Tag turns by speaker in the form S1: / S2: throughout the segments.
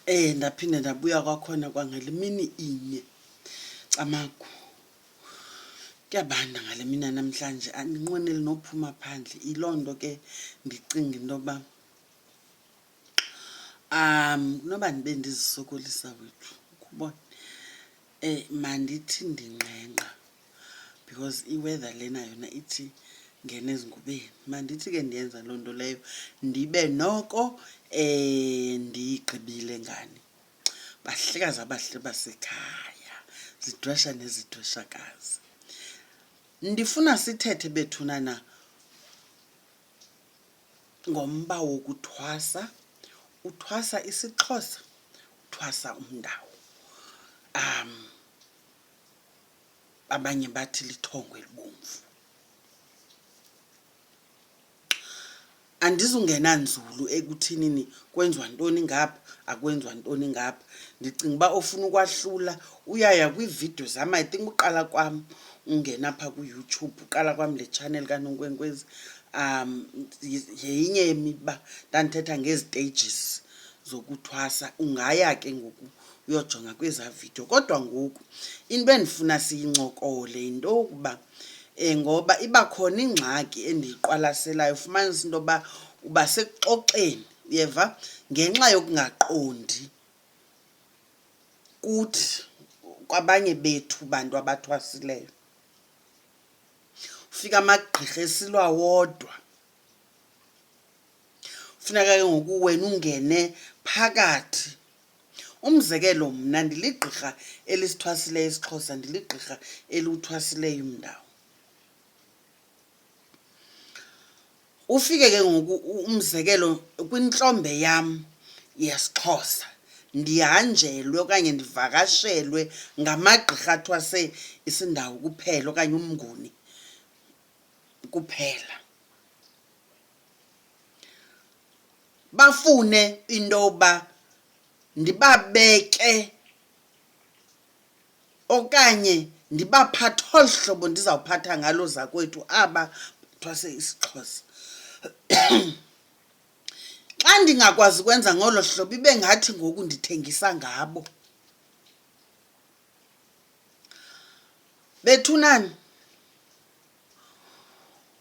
S1: Ndaphinde ndabuya kwakhona kwangale mini inye camagu. Kuyabanda ngale mina namhlanje andinqweneli nophuma phandle. Ilonto ke ndicinga into yoba noba ndibe ndizisokolisa wethu ukubona mandithi ndingqengqa because iweather lena yona ithi ngene ezingubeni. Mandithi ke ndiyenza loo nto leyo ndibe noko ndiyigqibile ngani. Bahlekazi abahle basekhaya, zidwesha nezidweshakazi. Ndifuna sithethe bethunana ngomba wokuthwasa. Uthwasa isiXhosa, uthwasa umndawu. Abanye bathi lithongo elibomvu. Andizungena nzulu ekuthinini kwenziwa ntoni ngapha, akwenziwa ntoni ngapha. Ndicinga uba ofuna ukwahlula uyaya kwiividiyo zam. I think uqala kwam ungena apha kuYouTube, uqala kwam le channel kaNonkwenkwezi. Yenye yemiba ndandithetha ngezi stages zokuthwasa. Ungaya ke ngoku uyojonga kweza video. Kodwa ngoku into endifuna siyincokole yinto yokuba ngoba iba khona ingxaki endiyiqwalaselayo. Ufumanisa into yoba uba sekuxoxeni, uyeva, ngenxa yokungaqondi kuthi kwabanye bethu bantu abathwasileyo. Ufika amagqirha esilwa wodwa. Funeka ke ngoku wena ungene phakathi. Umzekelo, mna ndiligqirha elisithwasileyo isiXhosa, ndiligqirha eliwuthwasileyo umndawu. Ufike ke ngoku umzekelo kwintlombe yam yesiXhosa ndihanjelwe okanye ndivakashelwe ngamagqirha athwase isindawu kuphela okanye uMnguni kuphela. Bafune into yoba ndibabeke okanye ndibaphathe olu hlobo ndizawuphatha ngalo zakwethu aba thwase isiXhosa. Xa ndingakwazi ukwenza ngolo hlobo ibe ngathi ngoku ndithengisa ngabo. Bethunani,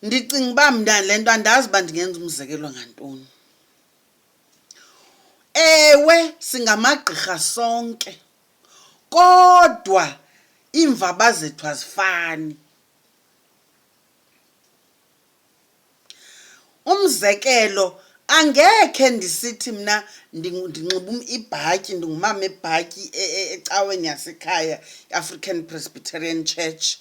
S1: ndicinga uba mna le nto andazi uba ndingenza umzekelo ngantoni. Ewe, singamagqirha sonke, kodwa iimvaba zethu azifani. Umzekelo, angekhe ndisithi mna ndinxiba ibhatyi, ndingumama ebhatyi ecaweni yasekhaya, African Presbyterian Church,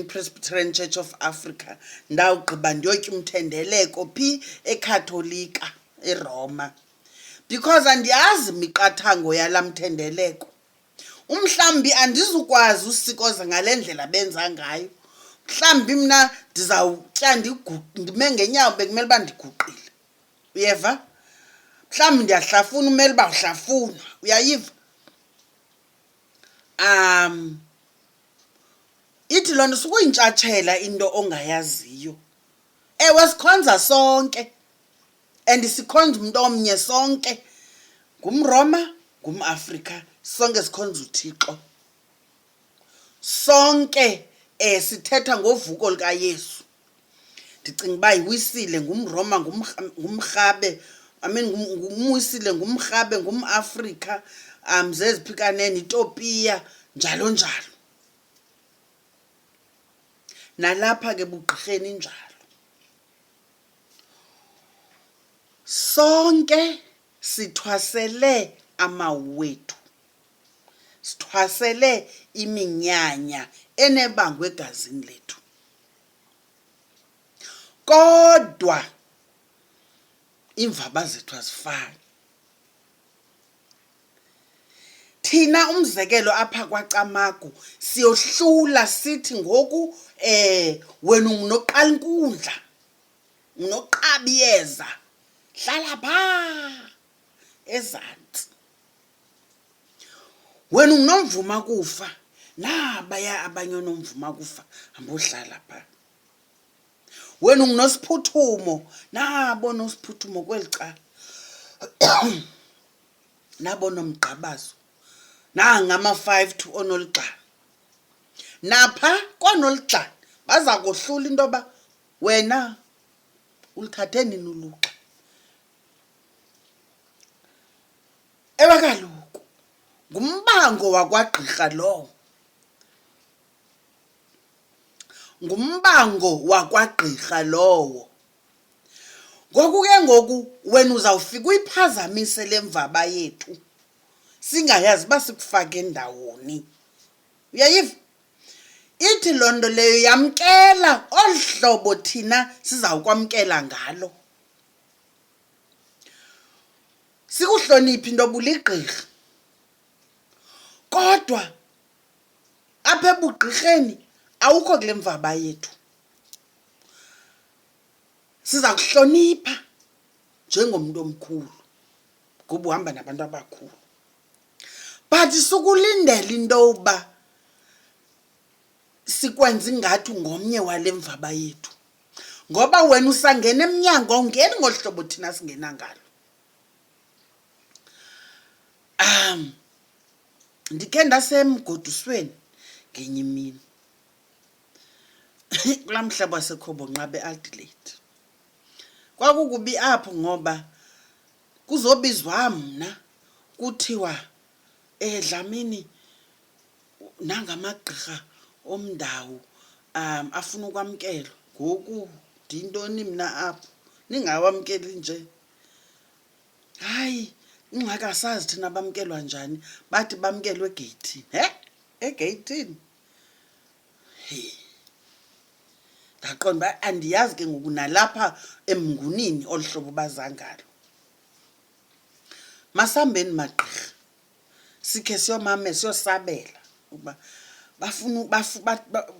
S1: Presbyterian Church of Africa, ndawugqiba ndiyotya umthendeleko phi eKhatholika eRoma, because andiyazi imiqathango yala mthendeleko. Mhlawumbi andizukwazi usikoza ngale ndlela benza ngayo. Mhlawumbi mna ndizawutya ndime ngeenyawo bekumele uba ndiguqile, uyeva. Mhlawumbi ndiyahlafuna, umele uba uhlafunwa, uyayiva. Ithi loo nto sukuyintshatshela into ongayaziyo. Ewe, sikhonza sonke and sikhonza umntu omnye sonke, ngumRoma, ngumAfrika, sonke sikhonza uThixo. Sonke sithetha ngovuko likaYesu. Ndicinga uba yiwisile, ngumRoma, ngumrhabe, ngumwisile, ngumrhabe, ngumAfrika, zeziphi kanene, iTopiya, njalo njalo. Nalapha ke bugqirheni njalo. Sonke sithwasele amawethu, sithwasele iminyanya enebangwe egazini lethu. Kodwa iimvaba zethu azifani. Thina umzekelo apha kwaCamagu siyohlula sithi ngoku wena ungunoqala inkundla, unoqaba iyeza, hlala phaa ezantsi. Wena ungunomvuma kufa, nabaya abanye onomvuma kufa ambohlala phaa. Wena ungunosphuthumo, nabo nosphuthumo kweli cala. nabo nomgqabazo nangama-5 to onolugxa napha konolugxa baza kohlula into yoba wena ulithathe nini ulugxa. Ewe kaloku ngumbango wakwagqirha lowo, ngumbango wakwagqirha lowo. Ngoku ke ngoku wena uzawufika uyiphazamise le mvaba yethu singayazi uba sikufake ndawoni. Uyayiva? Ithi loo nto leyo yamkela olu hlobo thina sizawukwamkela ngalo. Sikuhloniphi into buligqirha, kodwa apha ebugqirheni awukho kule mvaba yethu. Siza kuhlonipha njengomntu omkhulu ngoba uhamba nabantu abakhulu, but sukulindela into yoba sikwenza ingathi ngomnye wale mvaba yethu, ngoba wena usangena emnyango awungeni ngolu hlobo thina singena ngalo. Ndikhe ndasemgodusweni ngenye imini kulaa mhlaba waseKhobonqaba eAdelaide. Kwakukubi apho ngoba kuzobizwa mna kuthiwa Dlamini nangamagqirha omndawu afuna ukwamkelwa. Ngoku ndintoni mna apho ningawamkeli nje? Hayi, ingxaki asazi thina bamkelwa njani, bathi bamkelwe egeyithini. Egeyithini? Ndaqonda uba andiyazi ke ngoku nalapha eMngunini olu hlobo baza ngalo. Masihambeni magqirha sikhe siyomame siyosabela uba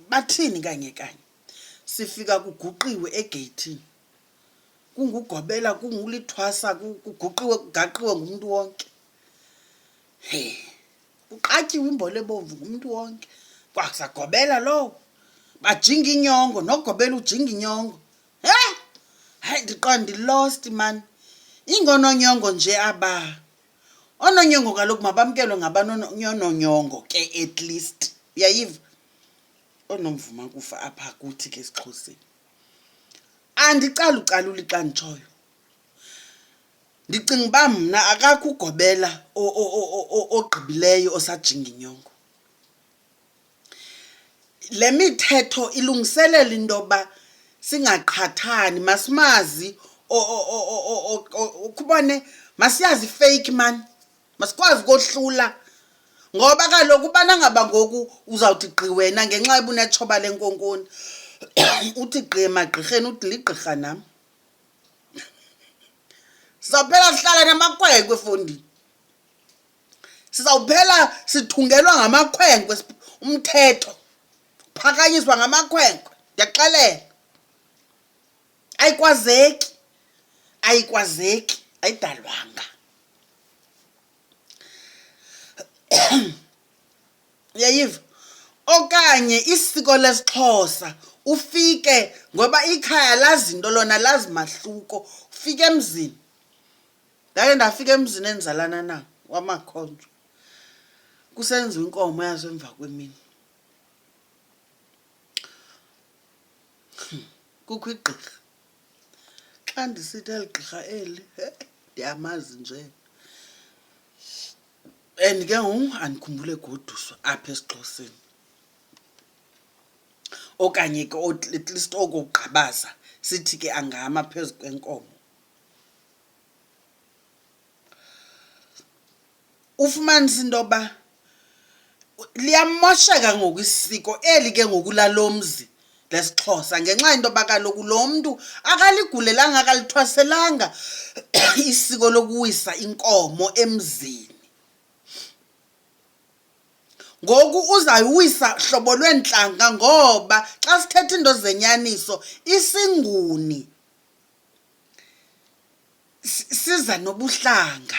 S1: bathini kanye kanye. Sifika kuguqiwe egeyithini, kungugobela, kungulithwasa, kuguqiwe kugaqiwe ngumntu wonke. Kuqatyiwe imbolo ebomvu ngumntu wonke, kwasagobela lowo, bajinga inyongo, nogobela ujinga inyongo. Hayi, ndiqonda ndi-lost man. Ingononyongo nje aba. Ononyongo kaloku mabamkelwe ngabanonyongo ke at least. Uyayiva? Onomvuma kufa apha kuthi ke esiXhoseni. Andicalucaluli xa nditshoyo. Ndicinga uba mna akakho ugobela ogqibileyo osajinga inyongo. Le mithetho ilungiselela into yoba singaqhathani, masimazi ukubone, masiyazi fake man, masikwazi kohlula. Ngoba kaloku ubana ngaba ngoku uzawuthi gqi wena ngenxa yobunetshoba lenkonkoni uthi gqi emagqirheni uthi ligqirha nam. Sizawuphela sihlala namakhwenkwe efondini, sizawuphela sithungelwa ngamakhwenkwe, umthetho phakanyiswa ngamakhwenkwe. Ndiyaxelela, ayikwazeki, ayikwazeki, ayidalwanga. Uyayiva? Okanye isiko lesiXhosa ufike, ngoba ikhaya lazi into lona, lazi mahluko, ufike emzini. Ndake ndafika emzini endizalana nawo wamakhonjo, kusenziwa inkomo yazo emva kwemini. Kukho igqirha. Xa ndisithi eli gqirha eli ndiyamazi nje, and ke ngoku andikhumbule goduswa apha esiXhoseni, okanye ke at least oko kugqabaza sithi ke angama phezu kwenkomo. Ufumanisa into yoba liyamosheka ngoku isiko eli ke ngoku lalo mzi lesiXhosa, ngenxa into yoba kaloku lo mntu akaligulelanga, akalithwaselanga isiko lokuwisa inkomo emzini. Ngoku uzayiwisa hlobo lwentlanga, ngoba xa sithetha into zenyaniso, isinguni siza nobuhlanga.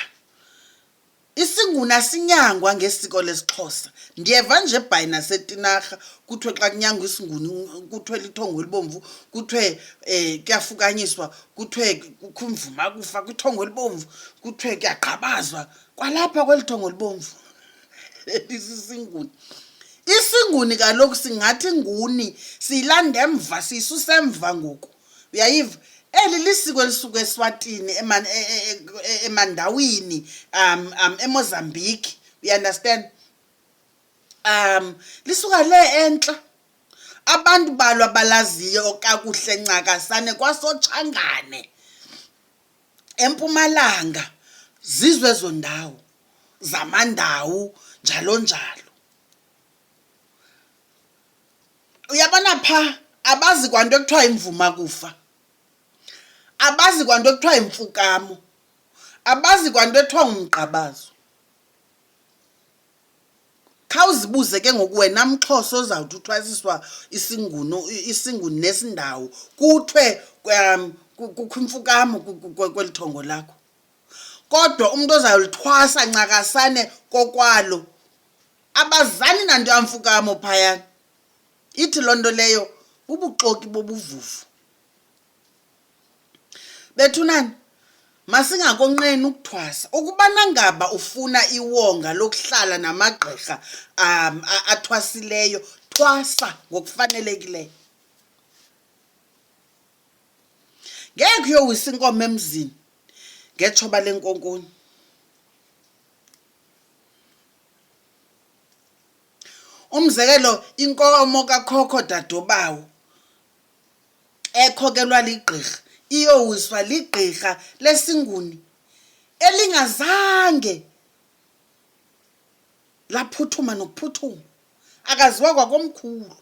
S1: Isinguna sinyangwa ngesiko lesiXhosa. Ndiyeva nje bhayi nasetinarha kuthiwe xa kunyangwa isinguni kuthiwe lithongo elibomvu, kuthiwe kuyafukanyiswa, kuthiwe kukho imvuma kufa kwithongo elibomvu, kuthiwe kuyagqabazwa kwalapha kweli thongo elibomvu. Isisinguni. Isinguni kaloku singathi nguni, siyilanda emva, siyisuse emva ngoku. Uyayiva? Eli lisiko elisuka eSwatini, eMndawini, eMozambique. You understand? Lisuka le entla. Abantu balo abalaziyo kakuhle ncakasane kwaSotshangane, eMpumalanga, zizwe ezo ndawo zaMndawu njalo njalo. Uyabona pha abazi kwanto ekuthiwa imvuma kufa, abazi kwanto ekuthiwa imfukamo, abazi kwanto ekuthiwa ngumgqabazo. Khawuzibuze ke ngoku wena mXhosa ozawuthi uthwasiswa isinguni nesindawo kuthiwe kukho imfukamo kweli thongo lakho. Kodwa umuntu ozawulithwasa ncakasane kokwalo abazani nanto yamfukamo phayana. Ithi loo nto leyo bubuxoki bobuvuvu. Bethunani, masingakonqeni ukuthwasa. Ukubana ngaba ufuna iwonga lokuhlala namagqirha athwasileyo, thwasa ngokufanelekileyo. Ngeke uyowisa inkomo emzini ngethoba lenkonkoni. Umzekelo, inkomo kakhokho dadobawo ekhokelwa ligqirha iyowiswa ligqirha lesinguni elingazange laphuthuma nokuphuthuma, akaziwa kwakomkhulu.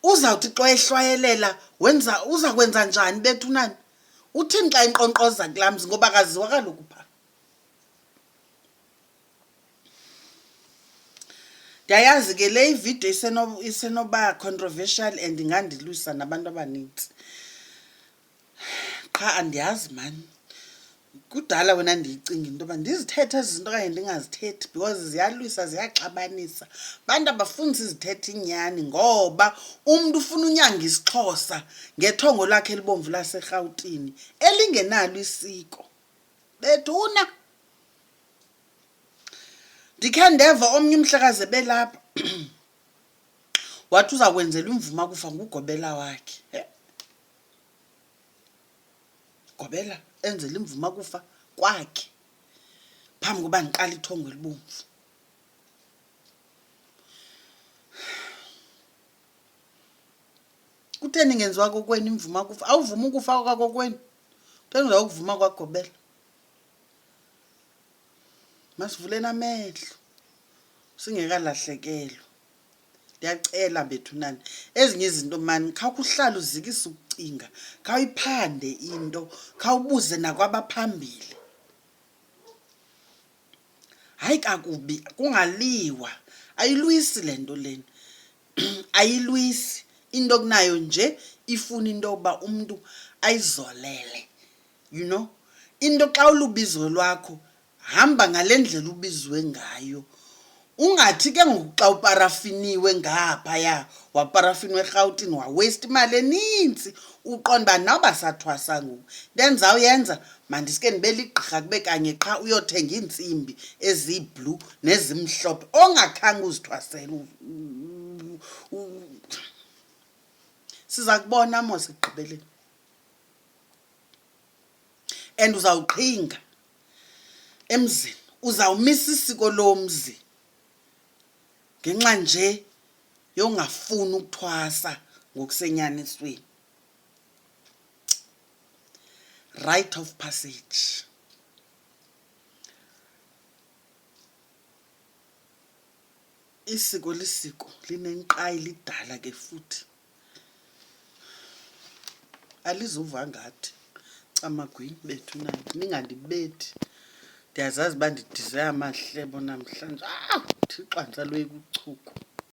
S1: Uzawuthi xa ehlwayelela uza kwenza njani bethunani? Uthini xa inkqonkqoza kulaa mzi ngoba akaziwa kaloku phaa. Ndiyayazi ke le ividiyo isenoba controversial and ingandilwisa nabantu abanintsi. Qha andiyazi mani. Kudala wena ndiyicinga into yoba ndizithethe ezi zinto okanye ndingazithethi because ziyalwisa, ziyaxabanisa. Abantu abafuni sizithethe inyani ngoba umntu ufuna unyanga isiXhosa ngethongo lakhe elibomvu laseRhawutini elingenalo isiko. Bethuna. Ndikhe ndeva omnye umhlekazi ebelapha wathi uza kwenzelwa imvuma kufa ngugobela wakhe. Gobela enzela imvuma kufa kwakhe phambi koba ndiqala ithongo elibomvu. Kutheni ngenziwa kokwenu imvuma kufa? Awuvuma ukufa kwakokwenu, kutheni uzawukuvuma kwagobela? Masivuleni amehlo singekalahlekelwa. Ndiyacela bethunani, ezinye izinto mani khawukuhlala uzikise ukucinga, khawuyiphande into, khawubuze nakwabaphambili. Hayi kakubi, kungaliwa. Ayilwisi le nto lena. Ayilwisi. Into kunayo nje ifuna into yoba umntu ayizolele. You know? Into xa ulubizo lwakho, hamba ngale ndlela ubizwe ngayo. Ungathi ke ngoku xa uparafiniwe ngaphaya, waparafinwe eRhawutini, wawaste imali eninzi, uqonda uba nawe basathwasa ngoku. Ndenzawuyenza, mandisike ndibele igqirha kube kanye qha uyothenga iintsimbi eziyi-blue nezimhlophe ongakhange uzithwasele. Siza kubona mos ekugqibeleni. And uzawuqhinga emzini, uzawumisa isiko lomzi ngenxa nje yongafuni ukuthwasa ngokusenyanisweni. Rite of passage. Isiko lisiko linenkqayi lidala ke futhi. Alizuva ngathi camagwini bethunani, ningandibethi. Ndiyazazi uba ndidize amahlebo namhlanje. Thixo andizalwe kuchuku.